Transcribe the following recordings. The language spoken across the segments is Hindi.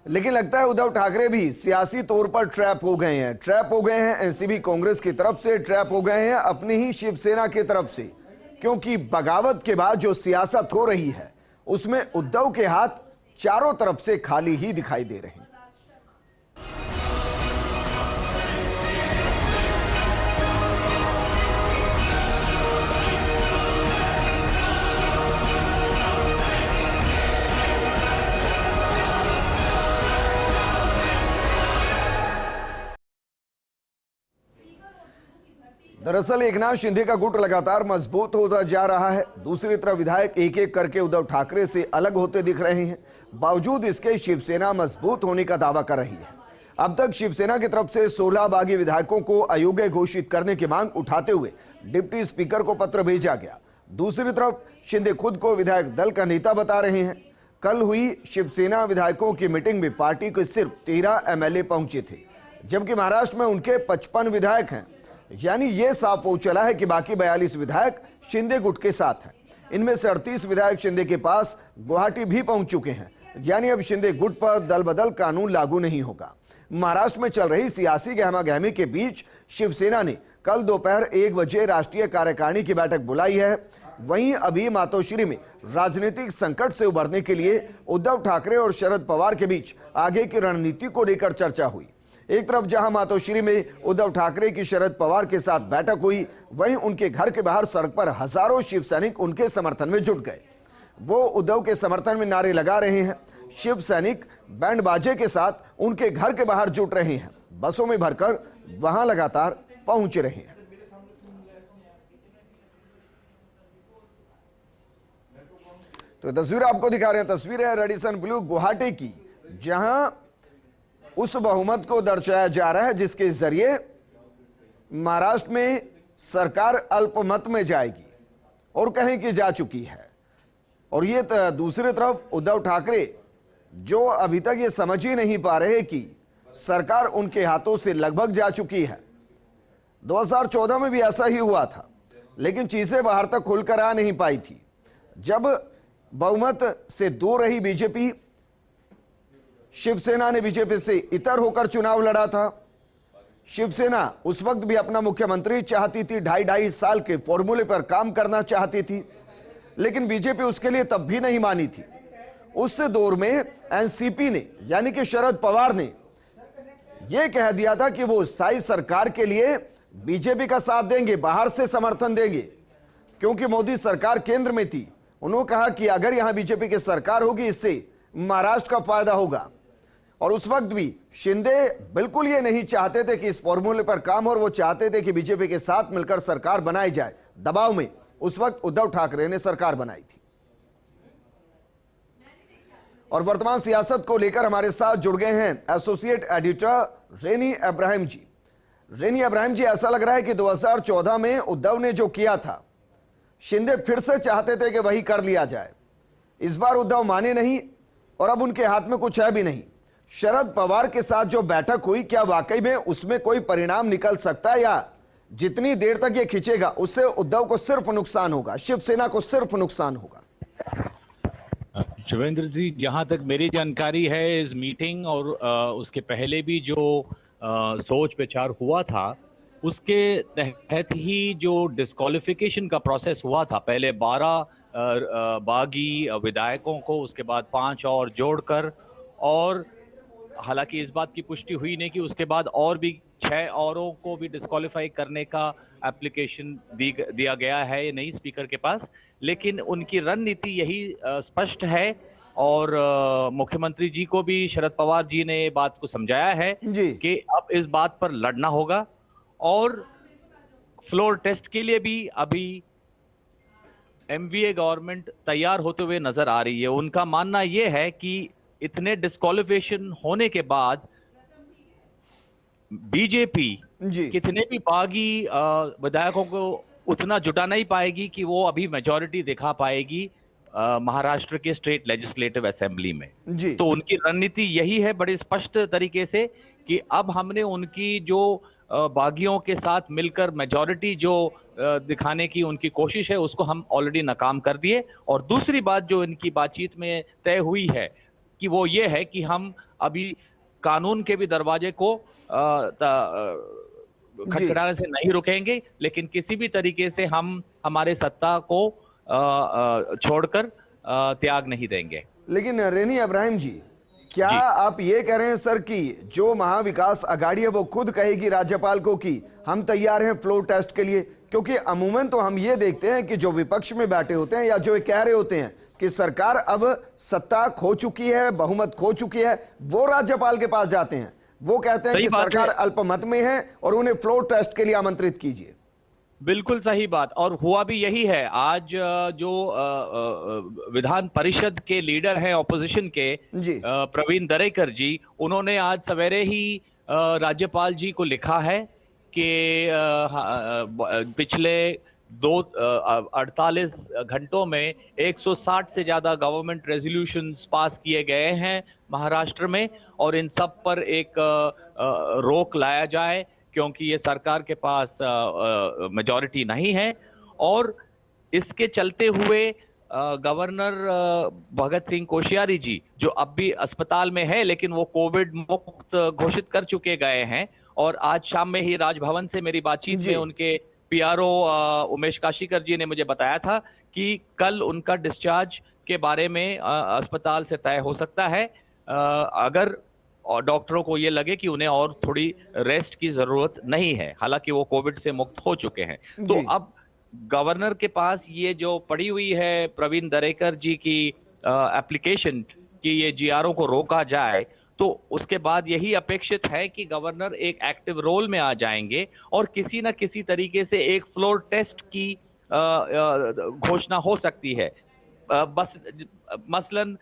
लेकिन लगता है उद्धव ठाकरे भी सियासी तौर पर ट्रैप हो गए हैं। ट्रैप हो गए हैं एनसीपी कांग्रेस की तरफ से, ट्रैप हो गए हैं अपनी ही शिवसेना की तरफ से, क्योंकि बगावत के बाद जो सियासत हो रही है उसमें उद्धव के हाथ चारों तरफ से खाली ही दिखाई दे रहे हैं। दरअसल एकनाथ शिंदे का गुट लगातार मजबूत होता जा रहा है। दूसरी तरफ विधायक एक एक करके उद्धव ठाकरे से अलग होते दिख रहे हैं। बावजूद इसके शिवसेना मजबूत होने का दावा कर रही है। अब तक शिवसेना की तरफ से 16 बागी विधायकों को अयोग्य घोषित करने की मांग उठाते हुए डिप्टी स्पीकर को पत्र भेजा गया। दूसरी तरफ शिंदे खुद को विधायक दल का नेता बता रहे हैं। कल हुई शिवसेना विधायकों की मीटिंग में पार्टी के सिर्फ 13 एमएलए पहुंचे थे, जबकि महाराष्ट्र में उनके 55 विधायक हैं। यानी यह साफ हो चला है कि बाकी 42 विधायक शिंदे गुट के साथ हैं। इनमें से 38 विधायक शिंदे के पास गुवाहाटी भी पहुंच चुके हैं। यानी अब शिंदे गुट पर दल बदल कानून लागू नहीं होगा। महाराष्ट्र में चल रही सियासी गहमागहमी के बीच शिवसेना ने कल दोपहर 1 बजे राष्ट्रीय कार्यकारिणी की बैठक बुलाई है। वहीं अभी मातोश्री में राजनीतिक संकट से उबरने के लिए उद्धव ठाकरे और शरद पवार के बीच आगे की रणनीति को लेकर चर्चा हुई। एक तरफ जहां मातोश्री में उद्धव ठाकरे की शरद पवार के साथ बैठक हुई, वहीं उनके घर के बाहर सड़क पर हजारों शिव सैनिक उनके समर्थन में जुट गए। वो उद्धव के समर्थन में नारे लगा रहे हैं। शिव सैनिक बैंड बाजे के साथ उनके घर के बाहर जुट रहे हैं। बसों में भरकर वहां लगातार पहुंच रहे हैं। तो तस्वीर आपको दिखा रहे हैं। तस्वीर है रेडिसन ब्लू गुवाहाटी की, जहां उस बहुमत को दर्शाया जा रहा है जिसके जरिए महाराष्ट्र में सरकार अल्पमत में जाएगी और कहीं की जा चुकी है। और ये दूसरी तरफ उद्धव ठाकरे जो अभी तक ये समझ ही नहीं पा रहे कि सरकार उनके हाथों से लगभग जा चुकी है। 2014 में भी ऐसा ही हुआ था, लेकिन चीजें बाहर तक खुलकर आ नहीं पाई थी। जब बहुमत से दूर रही बीजेपी, शिवसेना ने बीजेपी से इतर होकर चुनाव लड़ा था। शिवसेना उस वक्त भी अपना मुख्यमंत्री चाहती थी, 2.5 साल के फॉर्मूले पर काम करना चाहती थी, लेकिन बीजेपी उसके लिए तब भी नहीं मानी थी। उस दौर में एनसीपी ने यानी कि शरद पवार ने यह कह दिया था कि वो स्थायी सरकार के लिए बीजेपी का साथ देंगे, बाहर से समर्थन देंगे, क्योंकि मोदी सरकार केंद्र में थी। उन्होंने कहा कि अगर यहां बीजेपी की सरकार होगी, इससे महाराष्ट्र का फायदा होगा। और उस वक्त भी शिंदे बिल्कुल ये नहीं चाहते थे कि इस फॉर्मूले पर काम हो, और वो चाहते थे कि बीजेपी के साथ मिलकर सरकार बनाई जाए। दबाव में उस वक्त उद्धव ठाकरे ने सरकार बनाई थी। और वर्तमान सियासत को लेकर हमारे साथ जुड़ गए हैं एसोसिएट एडिटर रेनी अब्राहिम जी। रेनी अब्राहिम जी, ऐसा लग रहा है कि 2014 में उद्धव ने जो किया था, शिंदे फिर से चाहते थे कि वही कर लिया जाए। इस बार उद्धव माने नहीं और अब उनके हाथ में कुछ है भी नहीं। शरद पवार के साथ जो बैठक हुई, क्या वाकई में उसमें कोई परिणाम निकल सकता है, या जितनी देर तक ये खींचेगा उससे उद्धव को सिर्फ नुकसान होगा, शिवसेना को सिर्फ नुकसान होगा? शिवेंद्र जी, जहां तक मेरी जानकारी है, इस मीटिंग और उसके पहले भी जो सोच विचार हुआ था, उसके तहत ही जो डिस्क्वालिफिकेशन का प्रोसेस हुआ था, पहले 12 बागी विधायकों को, उसके बाद 5 और जोड़कर, और हालांकि इस बात की पुष्टि हुई नहीं कि उसके बाद और भी 6 औरों को भी डिस्क्वालीफाई करने का एप्लीकेशन दिया गया है नई स्पीकर के पास। लेकिन उनकी रणनीति यही स्पष्ट है, और मुख्यमंत्री जी को भी शरद पवार जी ने बात को समझाया है कि अब इस बात पर लड़ना होगा। और फ्लोर टेस्ट के लिए भी अभी एमवीए गवर्नमेंट तैयार होते हुए नजर आ रही है। उनका मानना यह है कि इतने डिस्क्वालिफिकेशन होने के बाद बीजेपी कितने भी बागी विधायकों को उतना जुटा नहीं पाएगी कि वो अभी मेजॉरिटी दिखा पाएगी महाराष्ट्र के स्टेट लेजिस्लेटिव असेंबली में। तो उनकी रणनीति यही है बड़े स्पष्ट तरीके से कि अब हमने उनकी जो बागियों के साथ मिलकर मेजॉरिटी जो दिखाने की उनकी कोशिश है, उसको हम ऑलरेडी नाकाम कर दिए। और दूसरी बात जो इनकी बातचीत में तय हुई है कि वो ये है कि हम अभी कानून के भी दरवाजे को खटखटाने से नहीं रुकेंगे, लेकिन किसी भी तरीके से हम हमारे सत्ता को छोड़कर त्याग नहीं देंगे। लेकिन रेनी अब्राहिम जी, क्या आप ये कह रहे हैं सर कि जो महाविकास आघाड़ी है वो खुद कहेगी राज्यपाल को कि हम तैयार हैं फ्लोर टेस्ट के लिए? क्योंकि अमूमन तो हम ये देखते हैं कि जो विपक्ष में बैठे होते हैं या जो ये कह रहे होते हैं कि सरकार अब सत्ता खो चुकी है, बहुमत खो चुकी है, वो राज्यपाल के पास जाते हैं, वो कहते हैं कि सरकार अल्पमत में है और उन्हें फ्लोर टेस्ट के लिए आमंत्रित कीजिए। बिल्कुल सही बात, और हुआ भी यही है। आज जो विधान परिषद के लीडर हैं ऑपोजिशन के प्रवीण दरेकर जी, उन्होंने आज सवेरे ही राज्यपाल जी को लिखा है कि पिछले 48 घंटों में 160 से ज्यादा गवर्नमेंट रेजोल्यूशंस पास किए गए हैं महाराष्ट्र में, और इन सब पर एक रोक लाया जाए, क्योंकि ये सरकार के पास मेजॉरिटी नहीं है। और इसके चलते हुए गवर्नर भगत सिंह कोश्यारी जी, जो अब भी अस्पताल में है लेकिन वो कोविड मुक्त घोषित कर चुके गए हैं, और आज शाम में ही राजभवन से मेरी बातचीत में उनके पीआरओ उमेश काशीकर जी ने मुझे बताया था कि कल उनका डिस्चार्ज के बारे में अस्पताल से तय हो सकता है, अगर और डॉक्टरों को ये लगे कि उन्हें और थोड़ी रेस्ट की जरूरत नहीं है, हालांकि वो कोविड से मुक्त हो चुके हैं। तो अब गवर्नर के पास ये जो पड़ी हुई है प्रवीण दरेकर जी की एप्लीकेशन कि ये जीआरओ को रोका जाए, तो उसके बाद यही अपेक्षित है कि गवर्नर एक एक्टिव रोल में आ जाएंगे और किसी न किसी तरीके से एक फ्लोर टेस्ट की घोषणा हो सकती है। बस मसलन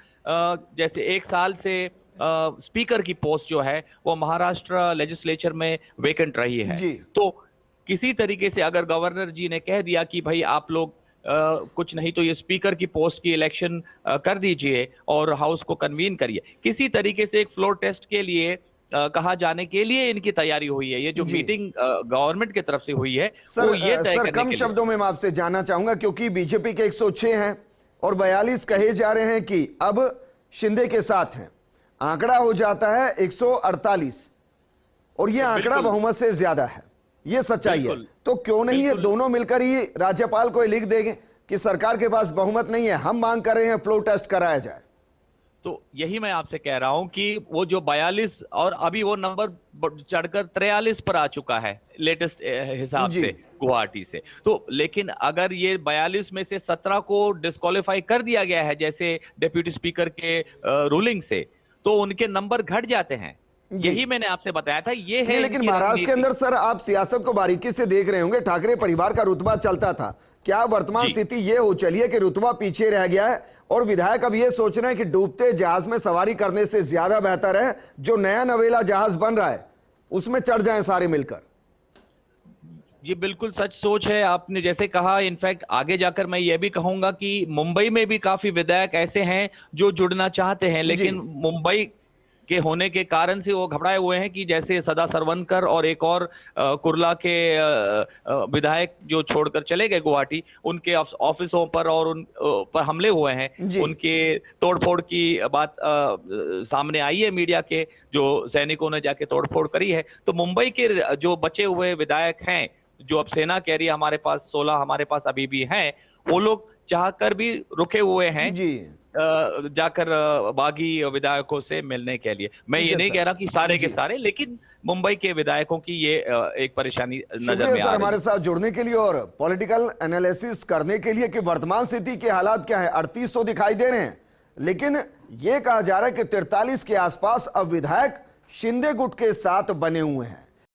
जैसे 1 साल से स्पीकर की पोस्ट जो है वो महाराष्ट्र लेजिस्लेचर में वेकेंट रही है, तो किसी तरीके से अगर गवर्नर जी ने कह दिया कि भाई आप लोग कुछ नहीं तो ये स्पीकर की पोस्ट की इलेक्शन कर दीजिए और हाउस को कन्वीन करिए, किसी तरीके से एक फ्लोर टेस्ट के लिए कहा जाने के लिए इनकी तैयारी हुई है। ये जो मीटिंग गवर्नमेंट की तरफ से हुई है सर, वो ये तय करने कम शब्दों में मैं आपसे जानना चाहूंगा, क्योंकि बीजेपी के 106 हैं और 42 कहे जा रहे हैं कि अब शिंदे के साथ हैं, आंकड़ा हो जाता है 148 और ये आंकड़ा बहुमत से ज्यादा है, ये सच्चाई है। तो क्यों नहीं ये दोनों मिलकर ही राज्यपाल को लिख देंगे कि सरकार के पास बहुमत नहीं है, हम मांग कर रहे हैं फ्लोर टेस्ट कराया जाए? तो यही मैं आपसे कह रहा हूं कि वो जो 42 और अभी वो नंबर चढ़कर 43 पर आ चुका है लेटेस्ट हिसाब से गुवाहाटी से। तो लेकिन अगर ये 42 में से 17 को डिस्क्वालीफाई कर दिया गया है जैसे डिप्यूटी स्पीकर के रूलिंग से, तो उनके नंबर घट जाते हैं। यही मैंने आपसे बताया था, ये है। लेकिन महाराष्ट्र के अंदर सर आप सियासत को बारीकी से देख रहे होंगे, ठाकरे परिवार का रुतबा चलता था, क्या वर्तमान स्थिति ये हो चली है कि रुतबा पीछे रह गया है और विधायक अब ये सोच रहे हैं कि डूबते जहाज में सवारी करने से ज्यादा बेहतर है जो नया नवेला जहाज बन रहा है उसमें चढ़ जाएं सारे मिलकर? ये बिल्कुल सच सोच है, आपने जैसे कहा। इनफैक्ट आगे जाकर मैं ये भी कहूंगा कि मुंबई में भी काफी विधायक ऐसे हैं जो जुड़ना चाहते हैं, लेकिन मुंबई के होने के कारण से वो घबराए हुए हैं कि जैसे सदा सरवनकर और एक और कुर्ला के विधायक जो छोड़कर चले गए गुवाहाटी, उनके ऑफिसों पर और उन पर हमले हुए हैं, उनके तोड़फोड़ की बात सामने आई है मीडिया के, जो सैनिकों ने जाके तोड़फोड़ करी है। तो मुंबई के जो बचे हुए विधायक हैं, जो अब सेना कह रही है हमारे पास 16 हमारे पास अभी भी हैं, वो लोग चाहकर भी रुके हुए हैं जाकर बागी विधायकों से मिलने के लिए। मैं ये नहीं कह रहा कि सारे के सारे, लेकिन मुंबई के विधायकों की ये एक परेशानी नजर में आ रही है। हमारे साथ जुड़ने के लिए और पॉलिटिकल एनालिसिस करने के लिए कि वर्तमान स्थिति के हालात क्या है। 38 तो दिखाई दे रहे हैं, लेकिन ये कहा जा रहा है कि 43 के आसपास अब विधायक शिंदे गुट के साथ बने हुए हैं।